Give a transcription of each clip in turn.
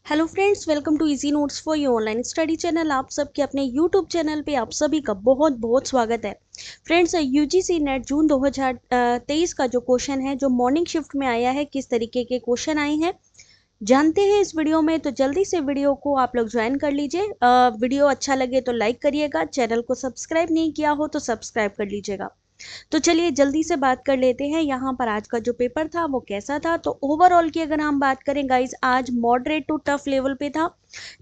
Hello friends, welcome to easy notes for you online study channel. आप सबके अपने YouTube channel पे आप सभी का बहुत बहुत स्वागत है। फ्रेंड्स, यूजीसी नेट जून 2023 का जो क्वेश्चन है, जो मॉर्निंग शिफ्ट में आया है, किस तरीके के क्वेश्चन आए हैं जानते हैं इस वीडियो में। तो जल्दी से वीडियो को आप लोग ज्वाइन कर लीजिए। वीडियो अच्छा लगे तो लाइक करिएगा, चैनल को सब्सक्राइब नहीं किया हो तो सब्सक्राइब कर लीजिएगा। तो चलिए जल्दी से बात कर लेते हैं यहाँ पर आज का जो पेपर था वो कैसा था। तो ओवरऑल की अगर हम बात करें गाइज, आज मॉडरेट टू टफ लेवल पे था।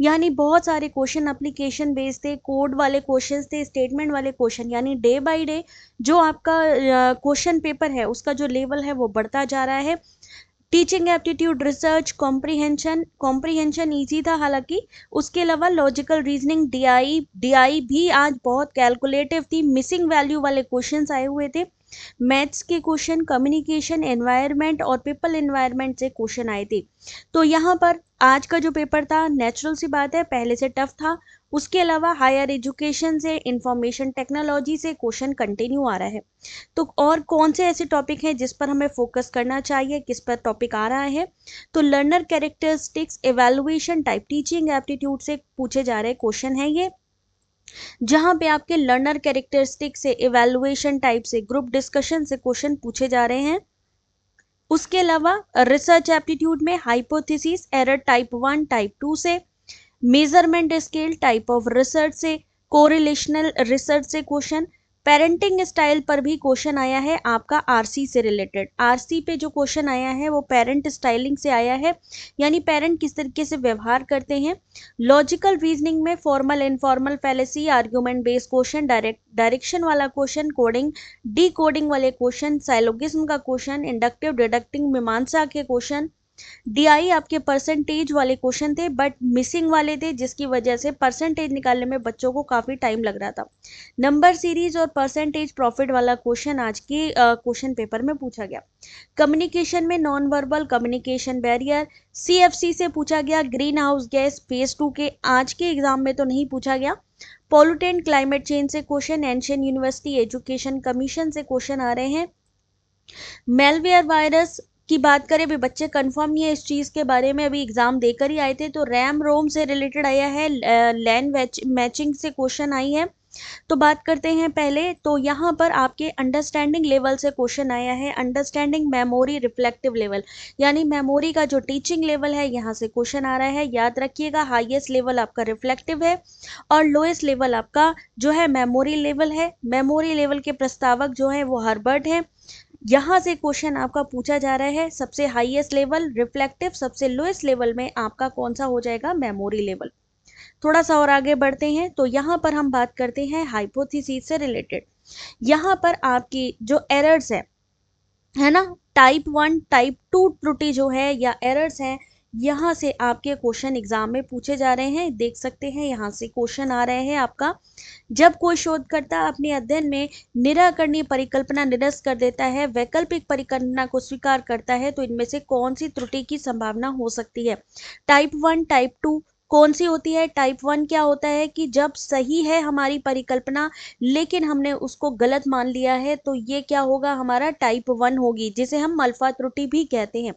यानी बहुत सारे क्वेश्चन एप्लीकेशन बेस्ड थे, कोड वाले क्वेश्चन थे, स्टेटमेंट वाले क्वेश्चन, यानी डे बाय डे जो आपका क्वेश्चन पेपर है उसका जो लेवल है वो बढ़ता जा रहा है। Teaching aptitude, research, comprehension easy था हालांकि। उसके अलावा लॉजिकल रीजनिंग, डीआई भी आज बहुत कैलकुलेटिव थी। मिसिंग वैल्यू वाले क्वेश्चंस आए हुए थे। मैथ्स के क्वेश्चन, कम्युनिकेशन, एनवायरनमेंट और पीपल एनवायरनमेंट से क्वेश्चन आए थे। तो यहाँ पर आज का जो पेपर था, नेचुरल सी बात है, पहले से टफ था। उसके अलावा हायर एजुकेशन से, इंफॉर्मेशन टेक्नोलॉजी से क्वेश्चन कंटिन्यू आ रहा है। तो और कौन से ऐसे टॉपिक हैं जिस पर हमें फोकस करना चाहिए, किस पर टॉपिक आ रहा है। तो learner characteristics, evaluation type, teaching aptitude से पूछे जा रहे क्वेश्चन है ये, जहां पे आपके लर्नर कैरेक्टरिस्टिक्स से, एवेलुएशन टाइप से, ग्रुप डिस्कशन से क्वेश्चन पूछे जा रहे हैं। उसके अलावा रिसर्च एप्टीट्यूड में हाइपोथेसिस एरर टाइप 1 टाइप 2 से, measurement scale type of research से, कोरिलेशनल रिसर्च से क्वेश्चन, पेरेंटिंग स्टाइल पर भी क्वेश्चन आया है आपका आरसी से रिलेटेड। आरसी पे जो क्वेश्चन आया है वो पेरेंट स्टाइलिंग से आया है, यानी पेरेंट किस तरीके से व्यवहार करते हैं। लॉजिकल रीजनिंग में formal informal fallacy, argument based question, direction वाला क्वेश्चन, कोडिंग डी कोडिंग वाले क्वेश्चन, साइलोगिज्म का क्वेश्चन, इंडक्टिव डिडक्टिंग मीमांसा के क्वेश्चन। डीआई आपके परसेंटेज वाले क्वेश्चन थे बट मिसिंग वाले थे, जिसकी वजह से परसेंटेज निकालने में बच्चों को काफी टाइम लग रहा था। नंबर सीरीज और परसेंटेज प्रॉफिट वाला क्वेश्चन आज के क्वेश्चन पेपर में पूछा गया। कम्युनिकेशन में non verbal communication barrier, CFC से पूछा गया। ग्रीन हाउस गैस फेज 2 के आज के एग्जाम में तो नहीं पूछा गया। पॉल्यूटेंट क्लाइमेट चेंज से question, ancient university education commission से क्वेश्चन आ रहे हैं। मेलवेयर वायरस की बात करें, अभी बच्चे कंफर्म नहीं है इस चीज के बारे में, अभी एग्जाम देकर ही आए थे। तो रैम रोम से रिलेटेड आया है, लैन मैचिंग से क्वेश्चन आई है। तो बात करते हैं पहले, तो यहाँ पर आपके अंडरस्टैंडिंग लेवल से क्वेश्चन आया है। अंडरस्टैंडिंग, मेमोरी, रिफ्लेक्टिव लेवल, यानी मेमोरी का जो टीचिंग लेवल है यहाँ से क्वेश्चन आ रहा है। याद रखिएगा, हाईएस्ट लेवल आपका रिफ्लेक्टिव है और लोएस्ट लेवल आपका जो है मेमोरी लेवल है। मेमोरी लेवल के प्रस्तावक जो है वो हर्बर्ट है। यहाँ से क्वेश्चन आपका पूछा जा रहा है, सबसे हाईएस्ट लेवल रिफ्लेक्टिव, सबसे लोएस्ट लेवल में आपका कौन सा हो जाएगा, मेमोरी लेवल। थोड़ा सा और आगे बढ़ते हैं, तो यहाँ पर हम बात करते हैं हाइपोथेसिस से रिलेटेड। यहाँ पर आपकी जो एरर्स है ना, टाइप 1 टाइप 2 त्रुटि जो है या एरर्स हैं, यहाँ से आपके क्वेश्चन एग्जाम में पूछे जा रहे हैं। देख सकते हैं यहाँ से क्वेश्चन आ रहे हैं आपका। जब कोई शोधकर्ता अपने अध्ययन में निराकरणीय परिकल्पना निरस्त कर देता है, वैकल्पिक परिकल्पना को स्वीकार करता है, तो इनमें से कौन सी त्रुटि की संभावना हो सकती है। टाइप 1 टाइप 2 कौन सी होती है। टाइप 1 क्या होता है कि जब सही है हमारी परिकल्पना लेकिन हमने उसको गलत मान लिया है, तो ये क्या होगा, हमारा टाइप 1 होगी, जिसे हम अल्फा त्रुटि भी कहते हैं।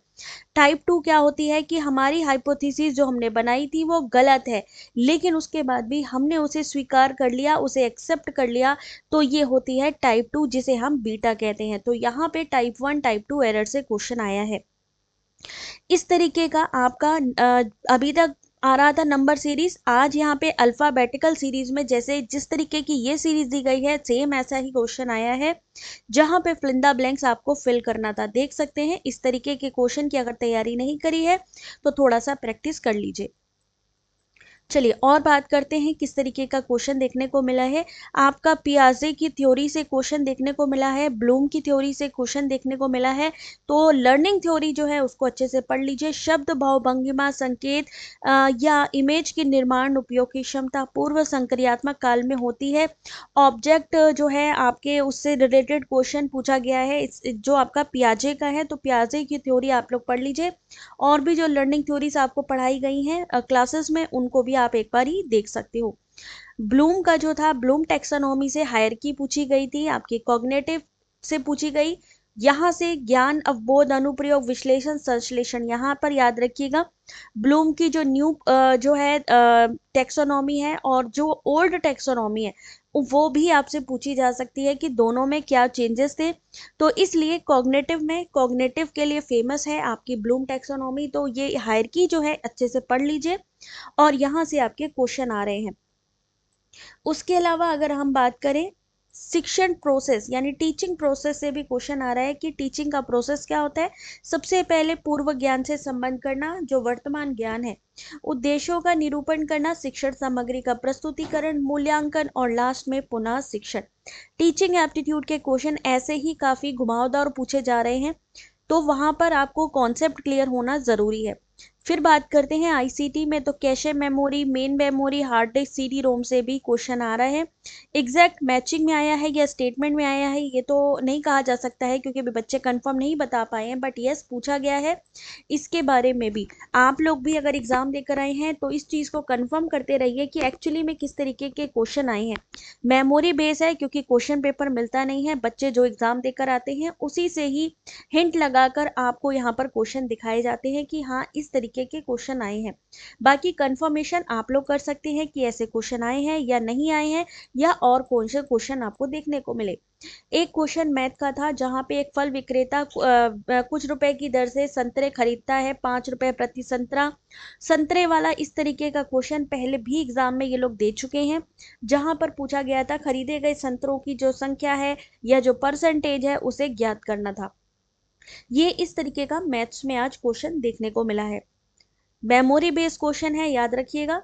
टाइप 2 क्या होती है कि हमारी हाइपोथेसिस जो हमने बनाई थी वो गलत है, लेकिन उसके बाद भी हमने उसे स्वीकार कर लिया, उसे एक्सेप्ट कर लिया, तो ये होती है टाइप 2, जिसे हम बीटा कहते हैं। तो यहाँ पे टाइप 1 टाइप 2 एरर से क्वेश्चन आया है। इस तरीके का आपका अभी तक आ रहा था नंबर सीरीज। आज यहाँ पे अल्फाबेटिकल सीरीज में जैसे जिस तरीके की ये सीरीज दी गई है, सेम ऐसा ही क्वेश्चन आया है, जहां पे फिल इन द ब्लैंक्स आपको फिल करना था। देख सकते हैं इस तरीके के क्वेश्चन की अगर तैयारी नहीं करी है तो थोड़ा सा प्रैक्टिस कर लीजिए। चलिए और बात करते हैं किस तरीके का क्वेश्चन देखने को मिला है। आपका पियाजे की थ्योरी से क्वेश्चन देखने को मिला है, ब्लूम की थ्योरी से क्वेश्चन देखने को मिला है। तो लर्निंग थ्योरी जो है उसको अच्छे से पढ़ लीजिए। शब्द, भाव, भंगिमा, संकेत या इमेज की निर्माण उपयोग की क्षमता पूर्व संक्रियात्मक काल में होती है। ऑब्जेक्ट जो है आपके उससे रिलेटेड क्वेश्चन पूछा गया है, जो आपका पियाजे का है, तो पियाजे की थ्योरी आप लोग पढ़ लीजिए। और भी जो लर्निंग थ्योरीज आपको पढ़ाई गई हैं क्लासेस में, उनको भी आप एक बार ही देख सकते हो। ब्लूम का जो था, ब्लूम टेक्सोनोमी से हायरार्की पूछी गई थी, आपकी कॉग्निटिव से पूछी गई। यहाँ से ज्ञान, अवबोध, अनुप्रयोग, विश्लेषण, संश्लेषण। यहाँ पर याद रखिएगा ब्लूम की जो न्यू जो है टेक्सोनॉमी है और जो ओल्ड टेक्सोनॉमी है वो भी आपसे पूछी जा सकती है कि दोनों में क्या चेंजेस थे। तो इसलिए कॉग्निटिव में, कॉग्निटिव के लिए फेमस है आपकी ब्लूम टेक्सोनॉमी। तो ये हायरार्की जो है अच्छे से पढ़ लीजिए और यहाँ से आपके क्वेश्चन आ रहे हैं। उसके अलावा अगर हम बात करें शिक्षण प्रोसेस यानी टीचिंग प्रोसेस से भी क्वेश्चन आ रहा है कि टीचिंग का प्रोसेस क्या होता है। सबसे पहले पूर्व ज्ञान से संबंध करना, जो वर्तमान ज्ञान है, उद्देश्यों का निरूपण करना, शिक्षण सामग्री का प्रस्तुतिकरण, मूल्यांकन और लास्ट में पुनः शिक्षण। टीचिंग एप्टीट्यूड के क्वेश्चन ऐसे ही काफी घुमावदार पूछे जा रहे हैं, तो वहां पर आपको कॉन्सेप्ट क्लियर होना जरूरी है। फिर बात करते हैं आईसीटी में, तो cache memory, main memory, hard disk, CD ROM से भी क्वेश्चन आ रहा है। एग्जैक्ट मैचिंग में आया है या स्टेटमेंट में आया है ये तो नहीं कहा जा सकता है क्योंकि अभी बच्चे कंफर्म नहीं बता पाए हैं, बट यस पूछा गया है। इसके बारे में भी आप लोग भी अगर एग्जाम देकर आए हैं तो इस चीज को कंफर्म करते रहिए कि एक्चुअली में किस तरीके के क्वेश्चन आए हैं। मेमोरी बेस है क्योंकि क्वेश्चन पेपर मिलता नहीं है, बच्चे जो एग्जाम देकर आते हैं उसी से ही हिंट लगाकर आपको यहाँ पर क्वेश्चन दिखाए जाते हैं कि हाँ इस तरीके के क्वेश्चन आए हैं। बाकी कंफर्मेशन आप लोग कर सकते हैं कि ऐसे क्वेश्चन आए हैं या नहीं आए हैं, या और कौन से क्वेश्चन आपको देखने को मिले। एक क्वेश्चन मैथ का था जहां पे एक फल विक्रेता कुछ रुपए की दर से संतरे खरीदता है, 5 रुपए प्रति संतरा। संतरे वाला इस तरीके का क्वेश्चन पहले भी एग्जाम में ये लोग दे चुके हैं, जहां पर पूछा गया था खरीदे गए संतरों की जो संख्या है या जो परसेंटेज है उसे ज्ञात करना था। ये इस तरीके का मैथ्स में आज क्वेश्चन देखने को मिला है। मेमोरी बेस्ड क्वेश्चन है, याद रखिएगा।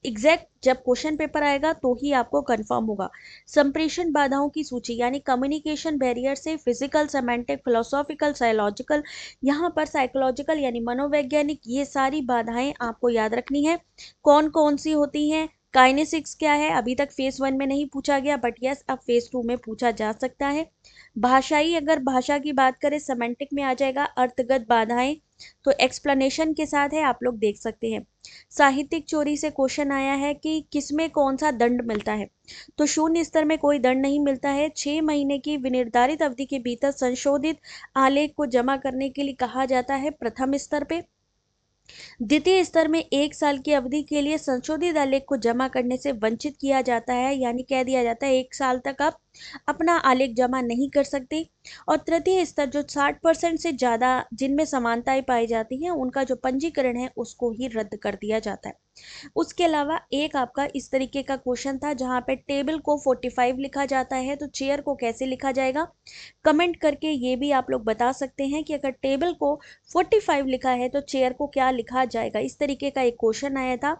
एग्जैक्ट जब क्वेश्चन पेपर आएगा तो ही आपको कंफर्म होगा। संप्रेषण बाधाओं की सूची यानी कम्युनिकेशन बैरियर से फिजिकल, सेमेंटिक, फिलोसॉफिकल, साइकोलॉजिकल, यहाँ पर साइकोलॉजिकल यानी मनोवैज्ञानिक, ये सारी बाधाएं आपको याद रखनी है। कौन कौन सी होती हैं, काइनेसिक्स क्या है, अभी तक फेज 1 में नहीं पूछा गया, बट यस अब फेज 2 में पूछा जा सकता है। भाषाई, अगर भाषा की बात करें सेमेंटिक में आ जाएगा अर्थगत बाधाएं, तो एक्सप्लेनेशन के साथ है, आप लोग देख सकते हैं। साहित्यिक चोरी से क्वेश्चन आया है कि किसमें कौन सा दंड मिलता है, तो शून्य स्तर में कोई दंड नहीं मिलता है। 6 महीने की विनिर्धारित अवधि के भीतर संशोधित आलेख को जमा करने के लिए कहा जाता है प्रथम स्तर पे। द्वितीय स्तर में 1 साल की अवधि के लिए संशोधित आलेख को जमा करने से वंचित किया जाता है, यानी कह दिया जाता है 1 साल तक आप अपना आलेख जमा नहीं कर सकते। और तृतीय स्तर जो 60% से ज्यादा जिनमें समानताएं पाई जाती हैं उनका जो पंजीकरण है उसको ही रद्द कर दिया जाता है। उसके अलावा एक आपका इस तरीके का क्वेश्चन था जहां पे टेबल को 45 लिखा जाता है, तो चेयर को कैसे लिखा जाएगा। कमेंट करके ये भी आप लोग बता सकते हैं कि अगर टेबल को 45 लिखा है तो चेयर को क्या लिखा जाएगा। इस तरीके का एक क्वेश्चन आया था,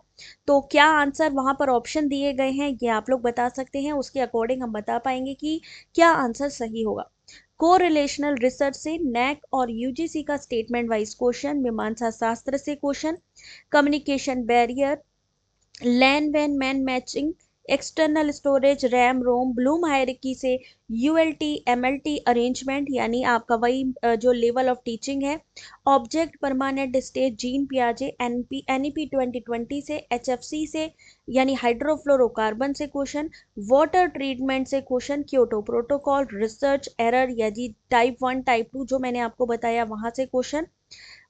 तो क्या आंसर वहां पर ऑप्शन दिए गए हैं ये आप लोग बता सकते हैं, उसके अकॉर्डिंग हम बता पाएंगे कि क्या आंसर सही होगा। कोरिलेशनल रिसर्च से नैक और यूजीसी का स्टेटमेंट वाइज क्वेश्चन, मीमांसा शास्त्र से क्वेश्चन, कम्युनिकेशन बैरियर, लैन वैन MAN matching, external storage, RAM ROM, Bloom hierarchy से यूएलटी एमएलटी अरेंजमेंट यानी आपका वही जो लेवल ऑफ टीचिंग है, ऑब्जेक्ट परमानेंट स्टेट, जीन पियाजे, एनईपी 2020 से, एचएफसी से यानी हाइड्रोफ्लोरोकार्बन से क्वेश्चन, वाटर ट्रीटमेंट से question, Kyoto protocol, research error यानी टाइप 1 टाइप 2 जो मैंने आपको बताया वहां से क्वेश्चन।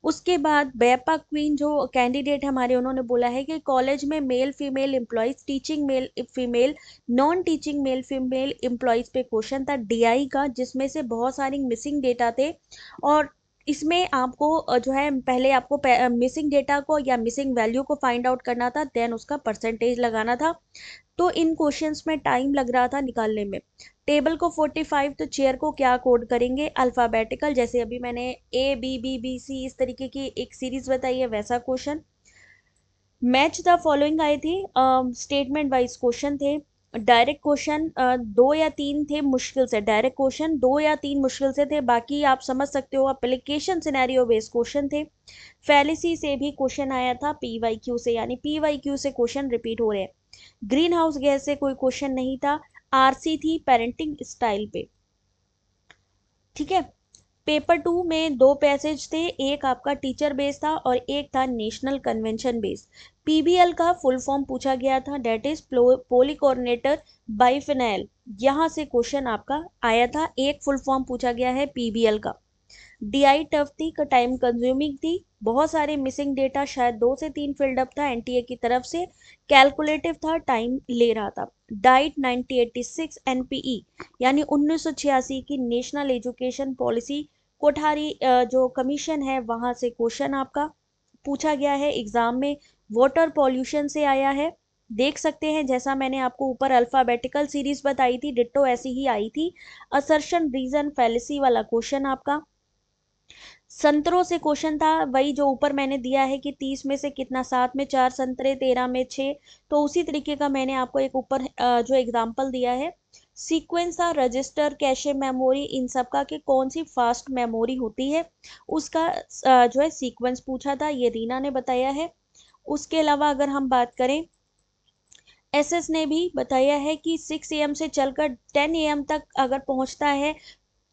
उसके बाद बेपा क्वीन जो कैंडिडेट हमारे उन्होंने बोला है कि कॉलेज में male female employees, teaching male female, non teaching male female employees पे क्वेश्चन था डीआई का, जिसमें से बहुत सारी मिसिंग डेटा थे। और इसमें आपको जो है पहले आपको मिसिंग डेटा को या मिसिंग वैल्यू को फाइंड आउट करना था, देन उसका परसेंटेज लगाना था। तो इन क्वेश्चंस में टाइम लग रहा था निकालने में। टेबल को 45, तो चेयर को क्या कोड करेंगे, अल्फाबेटिकल, जैसे अभी मैंने A B B B C इस तरीके की एक सीरीज बताई है वैसा क्वेश्चन। मैच द फॉलोइंग आई थी, स्टेटमेंट वाइज क्वेश्चन थे। डायरेक्ट क्वेश्चन 2 या 3 थे मुश्किल से, डायरेक्ट क्वेश्चन 2 या 3 मुश्किल से थे, बाकी आप समझ सकते हो एप्लीकेशन सिनेरियो बेस्ड क्वेश्चन थे। फैलिसी से भी क्वेश्चन आया था, पीवाईक्यू से, यानी पीवाईक्यू से क्वेश्चन रिपीट हो रहे हैं। ग्रीन हाउस गैस से कोई क्वेश्चन नहीं था। आरसी थी पेरेंटिंग स्टाइल पे, ठीक है। पेपर 2 में दो पैसेज थे, एक आपका टीचर बेस था और एक था नेशनल कन्वेंशन बेस। पीबीएल का फुल फॉर्म पूछा गया था, डेट इज पॉलीकोऑर्डिनेटर बाइफेनाइल। यहाँ से क्वेश्चन आपका आया था, एक फुल फॉर्म पूछा गया है पीबीएल का। डीआई टफ थी, का टाइम कंज्यूमिंग थी, बहुत सारे मिसिंग डेटा, शायद 2 से 3 फील्ड अप था एनटीए की तरफ से, कैलकुलेटिव था, टाइम ले रहा था। डाइट 1986 एनपीई यानी 1986 की नेशनल एजुकेशन पॉलिसी कोठारी जो कमीशन है वहां से क्वेश्चन आपका पूछा गया है एग्जाम में। वाटर पॉल्यूशन से आया है, देख सकते हैं जैसा मैंने आपको ऊपर अल्फाबेटिकल सीरीज बताई थी, डिट्टो ऐसी ही आई थी। असर्शन रीजन फैलेसी वाला क्वेश्चन आपका। संतरों से क्वेश्चन था, वही जो ऊपर मैंने दिया है कि 30 में से कितना, 7 में 4 संतरे, 13 में 6, तो उसी तरीके का मैंने आपको एक ऊपर जो एग्जांपल दिया है। सीक्वेंस था, रजिस्टर, कैशे मेमोरी, इन सब का कि कौन सी फास्ट मेमोरी होती है, उसका जो है सीक्वेंस पूछा था, ये रीना ने बताया है। उसके अलावा अगर हम बात करें, एसएस ने भी बताया है कि 6 AM से चलकर 10 AM तक अगर पहुंचता है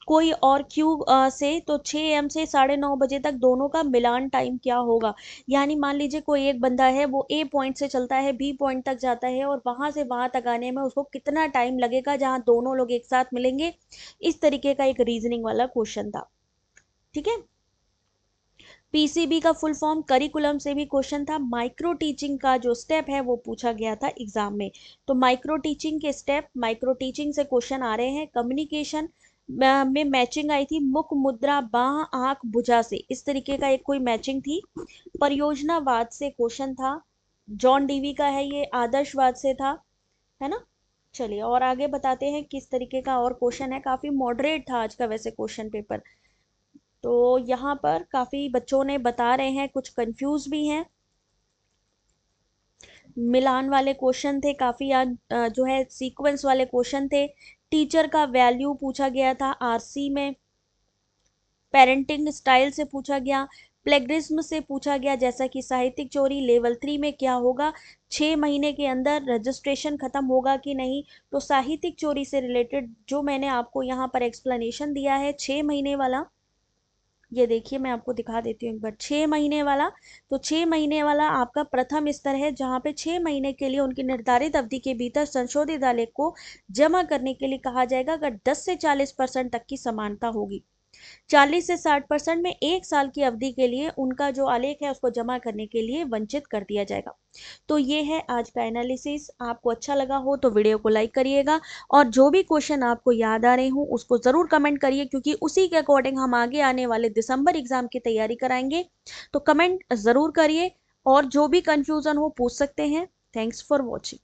कोई और क्यू से, तो 6 AM से 9:30 बजे तक दोनों का मिलान टाइम क्या होगा। यानी मान लीजिए कोई एक बंदा है, वो ए पॉइंट से चलता है बी पॉइंट तक जाता है और वहां से वहां तक आने में उसको कितना टाइम लगेगा जहां दोनों लोग एक साथ मिलेंगे। इस तरीके का एक रीजनिंग वाला क्वेश्चन था। ठीक है। पीसीबी का फुल फॉर्म करिकुलम से भी क्वेश्चन था। माइक्रो टीचिंग का जो स्टेप है वो पूछा गया था एग्जाम में, तो माइक्रो टीचिंग के स्टेप, माइक्रो टीचिंग से क्वेश्चन आ रहे हैं। कम्युनिकेशन में मैचिंग आई थी, मुख, मुद्रा, बाह, आंख, भुजा से, इस तरीके का एक कोई मैचिंग थी। परियोजनावाद से क्वेश्चन था, जॉन डीवी का है ये, आदर्शवाद से था, है ना। चलिए और आगे बताते हैं किस तरीके का और क्वेश्चन है। काफी मॉडरेट था आज का वैसे क्वेश्चन पेपर, तो यहाँ पर काफी बच्चों ने बता रहे हैं, कुछ कंफ्यूज भी हैं। मिलान वाले क्वेश्चन थे काफी, आज जो है सीक्वेंस वाले क्वेश्चन थे। टीचर का वैल्यू पूछा गया था आरसी में। पेरेंटिंग स्टाइल से पूछा गया। प्लेगरिज्म से पूछा गया, जैसा कि साहित्यिक चोरी लेवल 3 में क्या होगा, 6 महीने के अंदर रजिस्ट्रेशन खत्म होगा कि नहीं। तो साहित्यिक चोरी से रिलेटेड जो मैंने आपको यहाँ पर एक्सप्लेनेशन दिया है 6 महीने वाला, ये देखिए मैं आपको दिखा देती हूँ एक बार। 6 महीने वाला, तो 6 महीने वाला आपका प्रथम स्तर है, जहाँ पे 6 महीने के लिए उनकी निर्धारित अवधि के भीतर संशोधित आलेख को जमा करने के लिए कहा जाएगा। अगर 10 से 40% तक की समानता होगी, 40 से 60% में 1 साल की अवधि के लिए उनका जो आलेख है उसको जमा करने के लिए वंचित कर दिया जाएगा। तो ये है आज का एनालिसिस। आपको अच्छा लगा हो तो वीडियो को लाइक करिएगा, और जो भी क्वेश्चन आपको याद आ रहे हो उसको ज़रूर कमेंट करिए, क्योंकि उसी के अकॉर्डिंग हम आगे आने वाले दिसंबर एग्जाम की तैयारी कराएंगे। तो कमेंट ज़रूर करिए, और जो भी कंफ्यूजन हो पूछ सकते हैं। Thanks for watching.